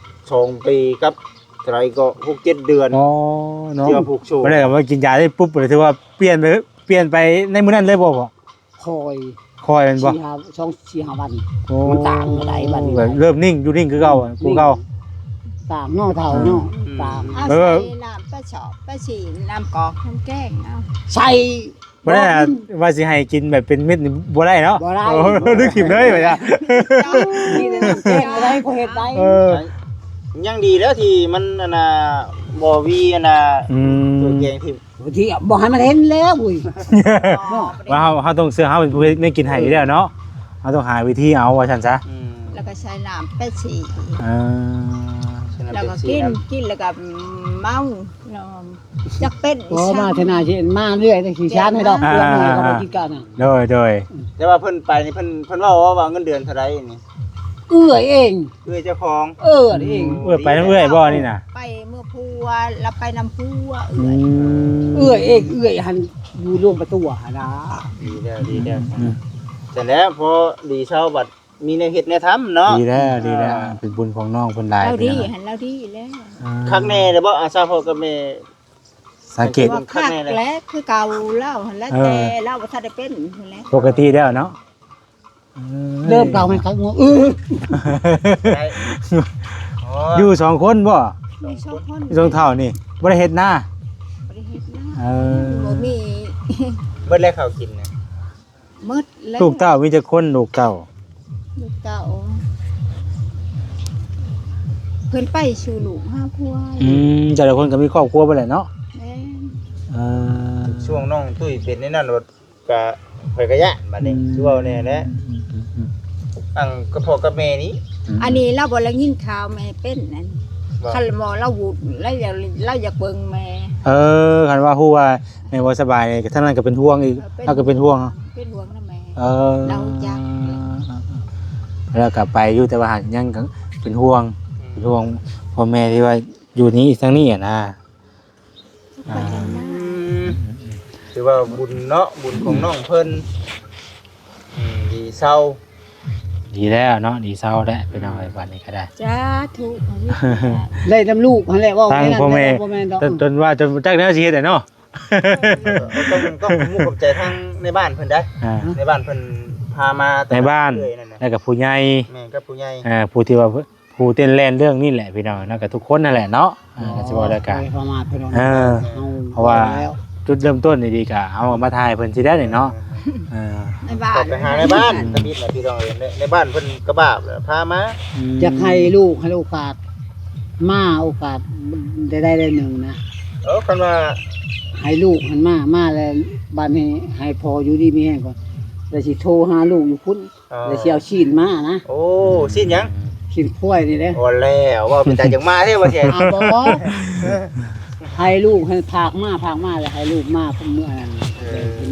Speaker 3: 2 ปีกับเท่าไหร่ก็6-7 เดือน
Speaker 2: อ๋อเนาะ
Speaker 3: ที่ว่าผูกโชว์
Speaker 2: บ่ได้ว่ากินยาได้ปุ๊บเลยถือว่าเปลี่ยนไปในมื้อนั้นเลยบ่
Speaker 1: คอย
Speaker 2: คอยมันบ่
Speaker 1: 4-5 วัน มันต่างกันหลายบัดนี้
Speaker 2: แบบเริ่มนิ่งอยู่นิ่งคือเก่ากูเก่า
Speaker 1: ต่างเนาะเท่าเนาะต่าง
Speaker 4: เอาใส่น้ำปลาชอบปลาฉีน้ำกอกน้ำแกงเอา
Speaker 1: ใส่
Speaker 2: บ่ได้ว่าสิให้กินแบบเป็นเม็ดนี่บ่ได้เนาะ
Speaker 1: บ่ได้
Speaker 2: โอ้นึกถิ่มเลยว่าจ้ะ
Speaker 1: นี่น้ำแกงอะไรก็เฮ็ดได้
Speaker 3: ยังดีแล้วที่มันอันน่ะบ่วีอันน่ะ
Speaker 2: อืม
Speaker 3: ตัวแกงที่
Speaker 1: บางทีบ่ให้มันเห็นแล้วอุ้ย
Speaker 2: ว่าเฮาต้องเสื้อเฮาเป็นผู้ไม่กินให้อยู่แล้วเนาะเฮาต้องหาวิธีเอาว่าซั่นซะ
Speaker 4: แล้วก็ใส่น้ำปลาฉี
Speaker 2: เออ
Speaker 4: แล้วก็กินแล้วก็เมาแล้วจักเป็น
Speaker 1: บ่มาธนาสิมาเรื่อยแต่สิชานให้ดอกเพื่อนให้ก็บ่กินกันน่ะ
Speaker 2: โดย
Speaker 3: แต่ว่าเพิ่นไปนี่เพิ่นเว้าว่าเงินเดือนเท่าไหร่นี่
Speaker 1: เอื้อยเอง
Speaker 3: เจ้าของ
Speaker 1: เอง
Speaker 2: ไปนำเอื้อยบ่นี่น่ะ
Speaker 4: ไปเมื่อพัวแล้วไปน้ำพัว
Speaker 1: เอื้อยเองเอื้อยหันอยู่รวมประตูหั่นนะ
Speaker 3: ดีแล้วแต่แล้วพอดีเช้าบัดมีแนวเฮ็ดแนวทำเนาะ
Speaker 2: ดีแล้วเป็นบุญของน้องเพิ่นหลาย
Speaker 4: เราดีหันเราดีแล้ว
Speaker 3: คักแน่เด้อบ่อาซาพ่อกับแม่
Speaker 2: สังเกต
Speaker 4: ว่าคักแล้วคือเก่าแล้วหันแล้วแต่เราบ่ทันได้เป็นหันแล้ว
Speaker 2: ปกติแล้วเนาะ
Speaker 1: เริ่มเก่ามั้ยครับ
Speaker 2: อยู่2คนบ่
Speaker 4: มีสองคน
Speaker 2: สองเท่านี่บ่ได้เฮ็ดหน้า
Speaker 4: บ่ได้เฮ็ดนะ
Speaker 2: เอ
Speaker 4: บ่
Speaker 2: อ
Speaker 4: มี
Speaker 3: เบิดแล้วข้าวกินน่ะ
Speaker 4: มืดแล้ว
Speaker 2: ลูกเต้ามีแต่คนลูกเต้า
Speaker 4: ลูกเต้าเพิ่นไปสู่ลูกห้าพัว
Speaker 2: แต่ละคนก็มีครอบครัวไปแหละเนาะ
Speaker 4: แม่
Speaker 3: ช่วงน้องตุ้ยเป็นในนั้นรถก็ข่อยก็ยะบัดนี้คือว่าแน่แหละอังก็พ่อกับแม่นี้
Speaker 4: อันนี้เราบ่ละยินข่าวแม่เป็นนั่นคันหมอเราวูดแล้วอยากเบิ่งแม่
Speaker 2: คันว่าฮู้ว่าแม่บ่สบายก็ท่านนั้นก็เป็นห่วงอีกเราก็เป็นห่วง
Speaker 4: เป็นห่วงนะแม่
Speaker 2: เรา
Speaker 4: จัก
Speaker 2: แล้วก็ไปอยู่แต่ว่าหากยังเป็นห่วงพ่อแม่ที่ว่าอยู่นี้ทางนี้อ่ะนะ
Speaker 3: ถือว่าบุญเนาะบุญของน้องเพิ่นดีเศร้า
Speaker 2: ดีแล้วเนาะดีเศร้าแล้วไปนอนไปวันนี้ก็ได้
Speaker 4: จ้าถูก
Speaker 1: ได้นำลูกหั่นแหละว่า
Speaker 2: ทางพ่อแม่จนว่าจนจักแนวสิเฮ็ดเนาะ
Speaker 3: ต้องมุ่งกับใจทั้งในบ้านเพิ่นได้ในบ้านเพิ่นพามา
Speaker 2: ในบ้านแล้วก็ผู้ใหญ่
Speaker 3: แม่กับผู้ใหญ่
Speaker 2: ผู้ที่ว่าผู้เต้นแล่นเรื่องนี่แหละพี่น้องแล้วก็ทุกคนนั่นแหละเนาะก็สิว่าแล้วกันเพราะว่าจุดเริ่มต้นนี่ดีกะเอามาถ่ายเพิ่นสิได้เนาะ
Speaker 4: ในบ้าน
Speaker 3: ไปหาในบ้านตะบิดน่ะพี่น้องในบ้านเพิ่นกระบาบพามา
Speaker 1: อยากให้ลูกให้โอกาสมาโอกาสได้หนึ่งนะ
Speaker 3: คันว่า
Speaker 1: ให้ลูกหันมาแล้วบ้านนี้ให้พออยู่ดีมีแห้งก่อนแล้วสิโทรหาลูกอยู่พุ่นแล้วสิเอาชีนมานะ
Speaker 3: โอ้สิ้นหยัง
Speaker 1: ชีนข้วยนี่แหละ
Speaker 3: โอ้แล้วว่าเป็นแต่จังมาเด้ว่าแท้
Speaker 1: บ่ให้ลูกให้พากมาแล้วให้ลูกมาเพิ่นเมื่อนั้น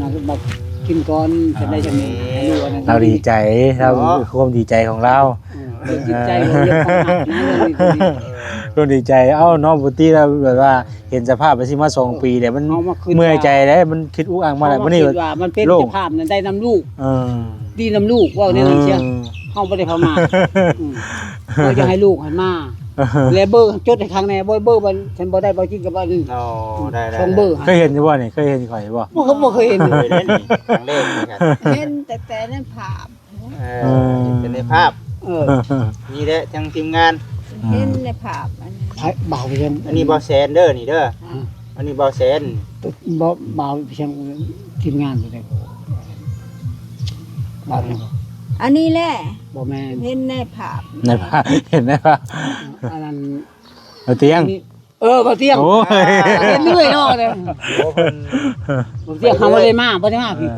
Speaker 1: มาบักกินก่อนจะได้จังนี้ให้ลูกอันนั้น
Speaker 2: เราดีใจเราความดีใจของเรา
Speaker 1: จิตใจเราเยอะมากนะเรื่องนี้
Speaker 2: ก็ดีใจเอ้าน้องบุตรีแล้วแบบว่าเห็นสภาพไปสิมา2 ปีเดี๋ยวมันเมื่อยใจแล้วมันคิดอุกอังมาแล้ววันนี้
Speaker 1: ว่ามันเป็นสภาพนั้นได้นำลูก ดีนำลูกว่าในนั้นเชียเฮาบ่ได้พามาเราจะให้ลูกหันมาแล้วเบอร์จดให้ครั้งแน่บ่เบอร์มันฉันบ่ได้บ่จริงกับบ่นี่
Speaker 3: อ๋อได้
Speaker 1: ส่งเบอร์
Speaker 2: เคยเห็นอยู่บ่นี่เคยเห็นข่อยบ่
Speaker 1: บ่เคยเห็น
Speaker 3: เลยเด้นี่ครั้งแรกเหมือนกัน
Speaker 4: เห็นแต่นั้นภาพ
Speaker 3: เป็นในภาพนี่แหละทางทีมงาน
Speaker 4: เห็นในภาพอันนี้
Speaker 1: เบาไปจัง
Speaker 3: อันนี้บ่แซนเด้อนี่เด้ออันนี้บ่แซน
Speaker 1: บ่เบาไปจังทีมงานอยู่ได้บ่เนี่ย
Speaker 4: อันนี้แหละ
Speaker 1: บ่แม่น
Speaker 4: เห็นในภาพ
Speaker 2: ในภาพเห็นได้ป่ะ
Speaker 1: อันนั้น
Speaker 2: เอาเตียง
Speaker 1: บ่เที่ยง
Speaker 2: โอ้ย
Speaker 1: เห็นเรื่อยเนาะเด้
Speaker 3: โอ้เพิ่น
Speaker 1: บ่เที่ยงเขาบ่ได้มาพี่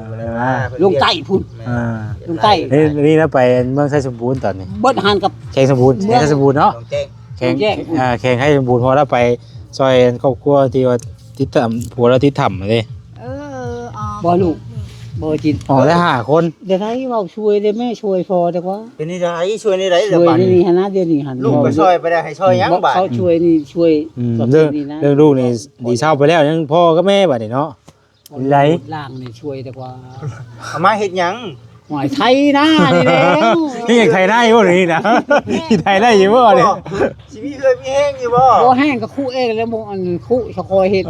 Speaker 1: ลงใต้พุ่นลงใต้
Speaker 2: นี่นะไปเมืองไทยสมบูรณ์ตอนนี้
Speaker 1: เบิดหันกับ
Speaker 2: แข่งสมบูรณ์แข่งสมบูรณ์เนาะ
Speaker 3: ต้องแจ้ง
Speaker 2: แข่งให้สมบูรณ์เพราะเราไปซอยครอบครัวที่ว่าติดต่ำผัวเราติดถ่ำเลย
Speaker 4: อ๋อ
Speaker 1: บ่ลูก บ่จิต
Speaker 2: อ๋อได้5คน
Speaker 1: เดี๋ยวนี้เว้าช่วยได้แม่ช่วยพอแต่ว่า
Speaker 3: เป็นนี่ได้ช่วยนี่ได้
Speaker 1: ช่วยนี่หั่นนะเดี๋ยวนี้หั่น
Speaker 3: ลูกก็ช่วยไปได้ให้ช่วยยังบาด
Speaker 1: เขาช่วยนี่ช่วย
Speaker 2: เรื่องลูกนี่ดีเศร้าไปแล้วยังพ่อกับแม่บัดนี้เนาะไร
Speaker 1: ล่างนี่ช่วยแต่ว่า
Speaker 3: เอามาเฮ็ดหยัง
Speaker 1: หอยไทยนะนี่แล้ว
Speaker 2: นี่ยังไทยได้บ่นี่นะที่ไทยได้อยู่บ่เนี่ย
Speaker 3: ชีวิตเคยมีแห้งอยู่บ่
Speaker 1: บ่แห้งก็คู่เองแล้วบ่อันคู่สะคอยเฮ็ด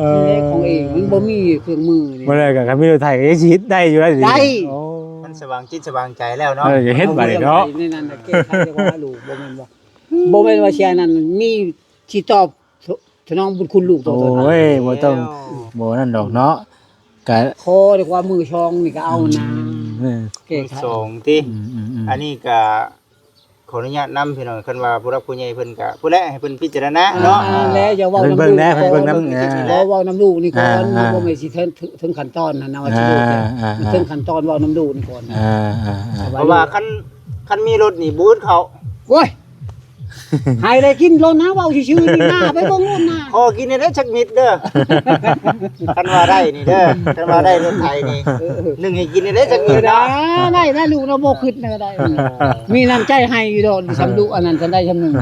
Speaker 1: ของเองมันบ่มีเครื่องมือนี่
Speaker 2: บ่ได้กับคันมีรถไทยก็ยังสิเฮ็ดได้อยู่แล้ว
Speaker 1: ได้
Speaker 2: โอ้
Speaker 3: มันสว่างจิตสว่างใจแล้วเนาะ
Speaker 2: อย่าเฮ็ดบัดนี้เนาะ
Speaker 1: นี่นั่นน่ะเก้ไขแต่ว่าลูกบ่แม่นว่าเชียร์นั่นมีสิตอบถนองบุญคุณลูกตัว
Speaker 2: โอ้ยบ่ต้องบ่นั่นดอกเนาะก็
Speaker 1: คอดีกว่ามือชองนี่ก็เอานะเก้ไข
Speaker 3: สองติอันนี้ก็ขออนุญาตนำพี่น้องคันว่าผู้รักผู้ใหญ่เพิ่นก็ผู้แลให้เพิ่นพิจารณาเนาะ
Speaker 1: แล้วอย่าเว้าน้ำ
Speaker 2: เบิ่งแน่เพิ่นเบิ่งนำ
Speaker 1: บ่เว้าน้ำลูกนี่ก่อนบ่แม่นสิถึงขั้นตอนนั้นนะว่าสิลูกถึงขั้นตอนเว้าน้ำลูกนี่ก่อน
Speaker 3: เพราะว่าคันมีรถนี่บูดเขา
Speaker 1: โอ้ยให้ได้กินโลนะเว้าชื่อๆนี่หน้าไปบ่งูหน้า
Speaker 3: ขอกินได้จักมิดเด้อคันว่าได้นี่เด้อคันว่าได้รถไถนี่นึ่งให้กินได้จักมิด
Speaker 1: ได้
Speaker 3: นะ
Speaker 1: ได้ลูกเราบ่คิดนะก็ได้มีน้ำใจให้อยู่ดอกสำดูอันนั้นฉันได้ชำนึง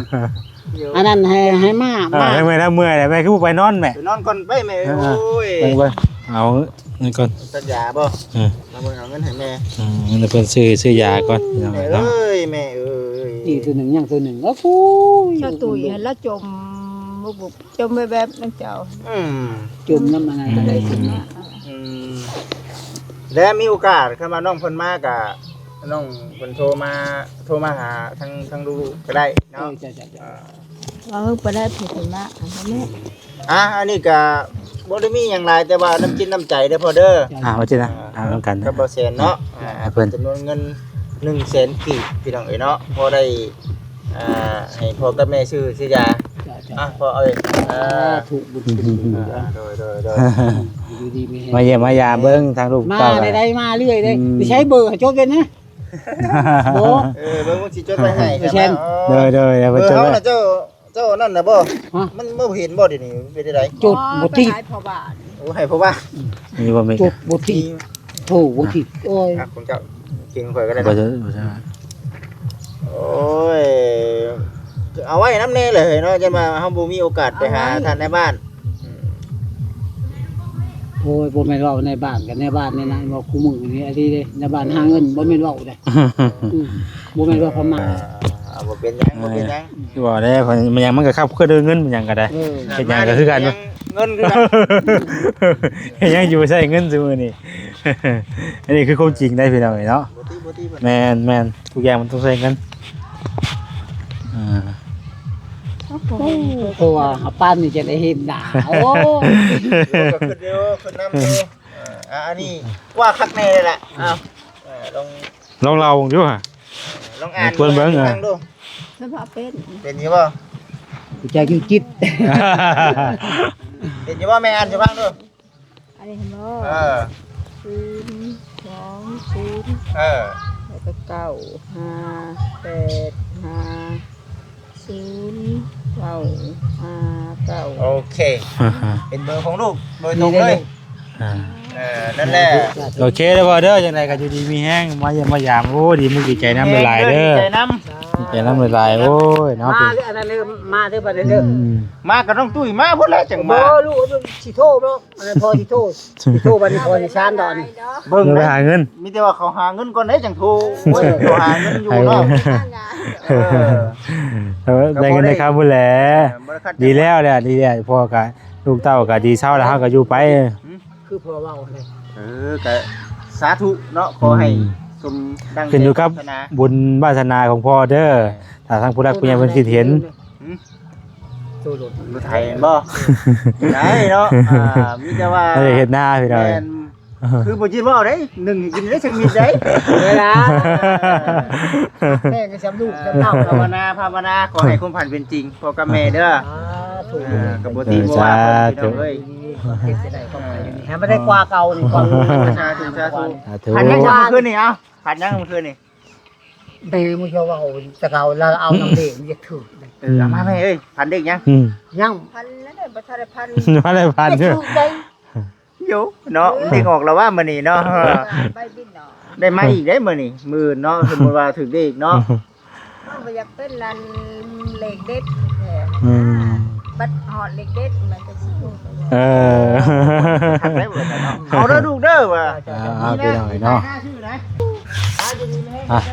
Speaker 1: อันนั้นให้มา
Speaker 2: ให้แม่ถ้าเมื่อยแม่คือไปนอนแม่
Speaker 3: ไปนอนก่อนไปแม่โอ้ย
Speaker 2: เบิ่งเอานี่ก่อน
Speaker 3: สัญญาบ่มาเบิ่งเอาเงินให้แม่
Speaker 2: มันเพิ่นซื้อยาก่อน
Speaker 3: แม่
Speaker 2: เนาะ
Speaker 3: เอ้ยแม่เอ้ย
Speaker 1: อีกตัวหนึ่งยังตัวหนึ่งโอ้โห
Speaker 4: เจ้าตุ้ยให้ละจมบุบจมไปแบบนั่นเจ้า
Speaker 1: จุ่มน้ำมันอะไรได้สินะ
Speaker 3: และมีโอกาสเข้ามาน้องเพิ่นมากะน้องเพิ่นโทรมาหาทางลูกก็ได้เนาะ
Speaker 1: จ้ะ
Speaker 4: ว่าไปได้ผิดมาอันนี้
Speaker 3: อันนี้ก็บ่ได้มีหยังหลายแต่ว่าน้ำจิตน้ำใจเด้อพ่อเด้อ
Speaker 2: ว่าจินะนำกัน
Speaker 3: กับบ่แสนเนาะ
Speaker 2: เพิ่น
Speaker 3: จำนวนเงิน100,000กีบพี่น้องเอ้ยเนาะพอได้ให้พ่อกับแม่ซื้อยาพ่อเอ้ย
Speaker 1: ถูกบุญ
Speaker 3: โดย
Speaker 1: อยู่ดีมี
Speaker 2: มาเยี่ยมมายามเบิ่งทางลูก
Speaker 1: มา
Speaker 2: เต้า
Speaker 1: ได้มาเรื่อยเลยไปใช้เบอร์ให้จบกันนะโอ้
Speaker 3: เบิ่งว่าสิจดไว้ให้
Speaker 1: เช่น
Speaker 2: เด้อเพิ่
Speaker 3: เบอน ร์
Speaker 2: จะ
Speaker 3: เฮาน่ะเจ้านั่นน่ะบ่มันบ่เห็นบ่เดี๋ยวนี้เป็นได้ได
Speaker 1: จุดบุตรี
Speaker 4: พอบาท
Speaker 3: โอ้ให้พ่อว่า
Speaker 2: มีบ่มี
Speaker 1: จุดบุตรีโถบุตรีโอ้ย
Speaker 3: คุณเจ้าเก่งข่อยก็ได้
Speaker 2: บ่
Speaker 3: นะ
Speaker 2: จะ
Speaker 3: โอ้ยเอาไว้น้ำแน่เลยเนาะจะมาเฮาบ่มีโอกาสไปหาท่านในบ้าน
Speaker 1: โอ้ยบ่แม่นว่าในบ้านกันในบ้านนี่นะว่าคู่มือนี่อันนี้เด้ในบ้านหาเงินบ่แม่นว่าได้บ่แม่นว่าพม่า
Speaker 3: บ่เป็นหยังบ่เป็นหยัง
Speaker 2: คือว่าได้มันยังมันก็ขับเคลื่อนเงินมันยังก็ได้เป็นยังก็คือกัน
Speaker 3: เงินคือกัน
Speaker 2: ยังอยู่ใช้เงินซุมื้อนี้อันนี้คือความจริงได้พี่น้องเนาะ
Speaker 3: บ่ตี
Speaker 2: แม่นทุกอย่างมันต้องใช้เงิน
Speaker 1: เพราะว่าป้านนี่จะได้เห็นด่าโอ้
Speaker 3: ก็ขึ้นเดียวขึ้นน้ำเดียวอันนี้ว่าคักแน่เลยแหละอ้าวลอง
Speaker 2: ลองเราดูฮะ
Speaker 3: ลองอ่าน
Speaker 2: เพิ่นเบิ่ง
Speaker 3: ดู
Speaker 4: สภาพเป็น
Speaker 3: เป็นอยู่บ่
Speaker 1: ใจอยู่จิต
Speaker 3: เป็นอยู่บ่แม่อ่านอยู่บ้างดู
Speaker 4: อันนี้เห็นบ่
Speaker 3: เออ
Speaker 4: 0 2 0
Speaker 3: เออ
Speaker 4: แล้วก็9 5 8 5 0 9 5 9
Speaker 3: โอเคเป็นเบอร์ของลูกโดยตรงเลยนั่นแหละ
Speaker 2: โอเคแล้วบ่เด้อจังไดก็อยู่ดีมีแห้งมาเยี่ยมมายามโอ้ดีมึงดีใจน้ำหลายเด้อ
Speaker 3: ใจน้
Speaker 2: ดีใจน้ำหลายโอ้ยเนาะ
Speaker 1: มาเด้ออันนั้นเด้อมาเด้อบัดนี้เด้อ
Speaker 3: ำมากับน้องตุ้ยมาพุ่นแล้วจัง
Speaker 1: บ่
Speaker 3: มา
Speaker 1: ลูกสิโทรบ่อันนั้นพอสิโทรบัดนี้พอสิชานดอกนี่
Speaker 3: เบิ่ง
Speaker 2: เงินไป
Speaker 3: นะ
Speaker 2: หาเงิน
Speaker 3: มีแต่ว่าเขาหาเงินก่อนได้จังโทรโอ้ยเขาหาเงินอยู่เนาะ
Speaker 2: ได้เงินได้คำพุ่นแหละดีแล้วแหละดีแล้วพ่อก็ลูกเต้าก็ดีเช้าแล้วเฮาก็อยู่ไป
Speaker 1: คือพอเว้าเลย
Speaker 3: ก็สาธุเนาะขอให้สมดัง
Speaker 2: ขึ้นอยู่กับบุญวาสนาของพ่อเด้อถ้าทางผู้รักผู้ใหญ่เพิ่นคิดเห็น
Speaker 1: โตโดด
Speaker 3: รถไทยบ่ได้เนาะมีแต่ว่า
Speaker 2: ได้เฮ็ดหน้าพี่น้อย
Speaker 3: คือบ่คิดว่าได้หนึ่งกินได้สักมิดได้
Speaker 1: เวลาแม่ก็สำลูกสำเต้า
Speaker 3: ภาวนาขอให้ความฝันเป็นจริงพ่อกับแม่เด้อ
Speaker 1: ถูก
Speaker 3: กับบ่ตีบ่ว่าพี่น้องเอ้ย
Speaker 1: เฮ็ดได้ก็มาอยู่นี่ให้มันได้กว่าเก่านี่กว่า
Speaker 3: สาธุสาธุ
Speaker 2: สาธุ
Speaker 3: หันยังเมื่อคืนนี่เอ้าหันยังเมื่อคืนนี่
Speaker 1: เบมึงจะว่าแต่เก่าเราเอาน้ำเด็กมันจะถูก
Speaker 3: มาแม่เอ้ยหันเด็กยัง
Speaker 1: ยัง
Speaker 4: พันแล้วได้บ่ทันได้พัน
Speaker 2: มาได้พัน
Speaker 1: ไม่
Speaker 2: เด้อ
Speaker 1: ถูกใจ
Speaker 3: อยู่เนาะเด้งออกแล้วว่ามื้อนี้เนาะ
Speaker 4: ใบบินเนาะ
Speaker 3: ได้มาอีกได้มื้อนี้มื้อเนาะสมมุติว่าถึงได้อีกเนาะ
Speaker 4: มันบ่อยากเป็นนันเหล็กเด็ด
Speaker 2: อืม
Speaker 4: บัดหอดเหล็กเด็ดมันก็สิอยู่
Speaker 2: เออ
Speaker 3: ทักได้บ่เนาะเอาเด้อลูกเด้อว่า
Speaker 2: พี่น้อยเนาะ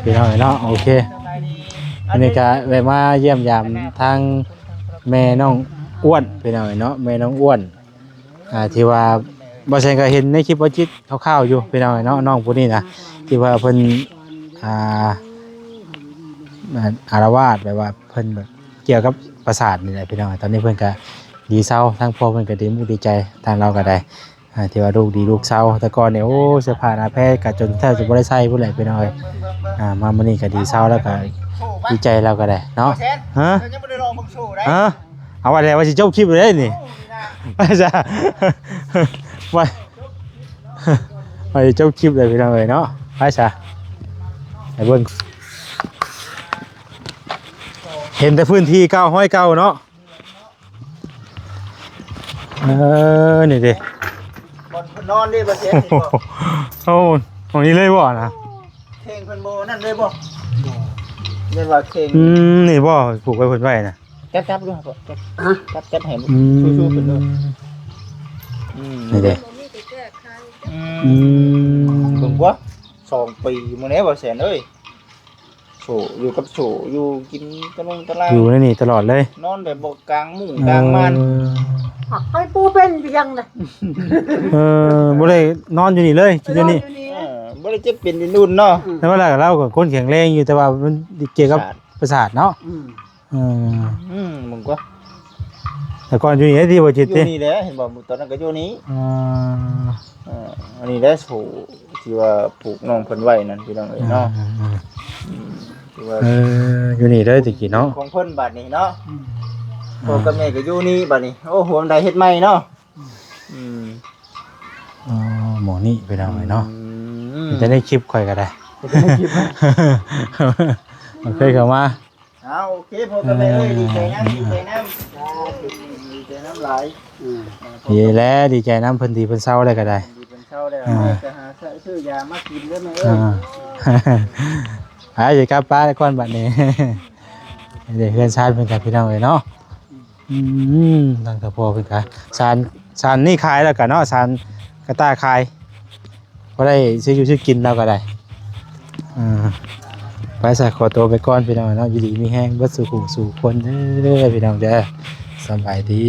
Speaker 2: พี่น้อยเนาะโอเคอันนี้ก็แวะมาเยี่ยมยามทางแม่น้องอ้วนพี่น้อยเนาะแม่น้องอ้วนที่ว่าบ่ใช่ก็เห็นในคลิปว่าจิตคร่าวๆอยู่พี่น้อยเนาะน้องผู้นี้นะที่ว่าเพิ่นอารวาสแบบว่าเพิ่นแบบเกี่ยวกับประสาทนี่แหละพี่น้อยตอนนี้เพิ่นก็ดีเศร้าทั้งพ่อเพิ่นก็ดีมุกดีใจทางเราก็ได้ที่ว่าลูกดีลูกเศร้าแต่ก่อนเนี่ยโอ้เสื้อผ้าหน้าแพทย์ก็จนแทบจะบ่ได้ใส่พุ่นแหละพี่น้อยมามื้อนี้ก็ดีเศร้าแล้วก็ดีใจเราก็ได้เนาะฮะ
Speaker 3: ยังบ่ได้ลองบักโชว์ได้
Speaker 2: ฮะเอาว่าแล้วว่าสิจบคลิปเลยนี่ไปจ้ะไปจบคลิปเลยพี่น้องเอ้ยเนาะไปจ้ะไอ้เบิ่งเห็นแต่พื้นที่เก่าห้อยเก่าเนาะนี่ดิ
Speaker 3: บ่นอนดิบ่เสียนี่บ่
Speaker 2: โอ้ตรงนี้เลยบ่นะ
Speaker 3: เพลงเพิ่นบ่นั่นเลยบ่เรียกว่าเพลง
Speaker 2: นี่บ่ปลูกไว้เพิ่นไว้นะ
Speaker 3: จับดูครับจับให้ชูๆขึ้นดู
Speaker 2: นี่ดิ
Speaker 4: บ่มีแต่แก้ไข
Speaker 3: เบิ่งว่า2 ปีมื้อนี้บ่แสนเอ้ยโฉอยู่กับโฉอยู่กินตะลงตะลาง
Speaker 2: อยู่ในนี่ตลอดเลย
Speaker 3: นอนแบบบ่กลางมุ้งกลางม่าน
Speaker 1: ไปปูเป็นเพียงนะ
Speaker 2: บ่ได้นอนอยู่นี่เลยกินอยู่นี่
Speaker 3: บ่ได้เจ็บเป็นนุ่นเนาะ
Speaker 2: แต่ว่าเราก็คนแข็งแรงอยู่แต่ว่ามันเกี่ยวกับประสาทเนาะ
Speaker 3: มึงก็
Speaker 2: แต่ก่อนอยู่นี่ที่บ่จิต
Speaker 3: อ
Speaker 2: ติ
Speaker 3: ยู่นี่แหละเห็นบ่ตอนนั้นก็อยู่นี้อันนี้ได้โฉที่ว่าปลูกน้องเพิ่นไว้นั่นพี่น้องเอ้ยเนาะที่ว่า
Speaker 2: อยู่นี่เลยตะกี้เนาะ
Speaker 3: ของเพิ่นบัดนี้เนาะพ่อกับแม่ก็อยู่นี่บัดนี้โอ้โหได้เฮ็ดใหม่เนาะ
Speaker 2: หมอนี่ไปทางไหนเนาะจะได้คลิปค่อยก็ได้โอเคเข้ามา
Speaker 3: โอเคพ่อกับแม่เอ้ยดีใจน้ำดีใจน้ำหลาย
Speaker 2: ดีแล้วดีใจน้ำเพิ่นดีเพิ่นเศร้าได้ก็ได้
Speaker 3: ดีเป็นเช้าแล้วจะหาซื้อยามากินได้ไหมเอ้ย
Speaker 2: อย่ากลับป้าก่อนบัดนี้เดี๋ยวเพื่อนชาติเพิ่นกับพี่น้องเลยเนาะตั้งแต่พอเพิ่นค่ะชานนี่ขายแล้วกันเนาะชานกระต้าขายก็ได้ซื้ออยู่ซื้อกินแล้วก็ได้ไปใส่ขอตัวไปก่อนพี่น้องเนาะอยู่ดีมีแห้งเบิดสู่คนเด้อพี่น้องเด้อสบายดี